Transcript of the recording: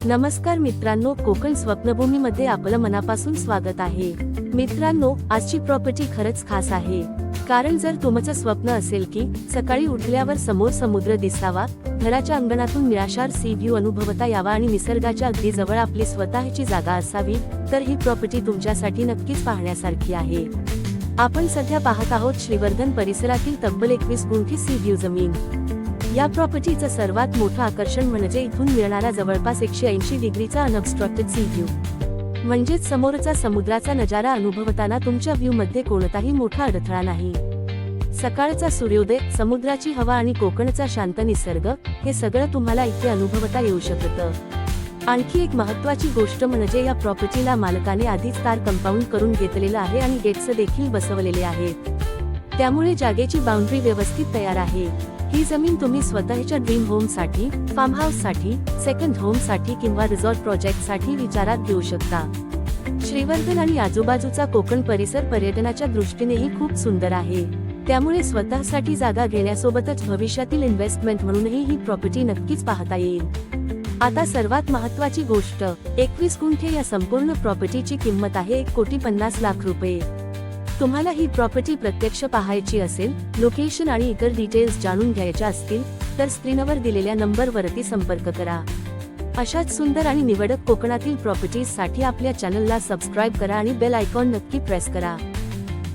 नमस्कार मित्रांनो, कोकण स्वप्नभूमीमध्ये आपलं मनापासून स्वागत आहे। मित्रांनो, आजची प्रॉपर्टी खरंच खास आहे, कारण जर तुमचं स्वप्न असेल की सकाळी उठल्यावर समोर समुद्र दिसावा, घराच्या अंगणातून निराशार सी व्ह्यू अनुभवता यावा आणि निसर्गाच्या अगदी जवळ आपली स्वतःची जागा असावी, तर ही प्रॉपर्टी तुमच्यासाठी नक्कीच पाहण्यासारखी आहे। आपण सध्या पाहत आहोत श्रीवर्धन परिसरातील तब्बल 21 गुंठी सी व्ह्यू जमीन। या प्रॉपर्टीचं सर्वात मोठं आकर्षण म्हणजे इथून मिळणारा जवळपास 180 डिग्रीचा अनऑब्स्ट्रक्टेड सी व्ह्यू, म्हणजेच समोरचा समुद्राचा नजारा अनुभवताना तुमच्या व्ह्यू मध्ये कोणताही मोठा अडथळा नाही। सकाळचा सूर्योदय, समुद्राची हवा आणि कोकणचा शांत निसर्ग, हे सगळं तुम्हाला इथे अनुभवता येऊ शकतं। आणखी एक महत्त्वाची गोष्ट म्हणजे या प्रॉपर्टीला मालकाने आधीच तार कंपाऊंड करून घेतलेलं आहे आणि गेट्स देखील बसवलेले आहेत, त्यामुळे जागेची बाउंड्री व्यवस्थित तयार आहे। ही जमीन तुम्ही स्वतःच्या ड्रीम होम साठी, फार्म हाऊस साठी, सेकंड होम साठी किंवा रिसॉर्ट प्रोजेक्ट साठी विचारात घेऊ शकता। श्रीवर्धन आणि आजूबाजूचा कोकण परिसर पर्यटनाच्या दृष्टीनेही खूप सुंदर आहे, त्यामुळे स्वतःसाठी जागा घेण्यासोबतच भविष्यातील इन्व्हेस्टमेंट म्हणूनही ही प्रॉपर्टी नक्कीच पाहता येईल। आता सर्वात महत्त्वाची गोष्ट, 21 गुंठे या संपूर्ण प्रॉपर्टीची किंमत आहे 1,50,00,000 रुपये। तुम्हाला ही प्रॉपर्टी प्रत्यक्ष पाहायची असेल, लोकेशन आणि इतर डिटेल्स जाणून घ्यायच्या असतील, तर स्क्रीनवर दिलेल्या नंबरवरती संपर्क करा। अशाच सुंदर आणि निवडक कोकणातील प्रॉपर्टीज साठी आपल्या चॅनलला सबस्क्राईब करा आणि बेल आयकॉन नक्की प्रेस करा।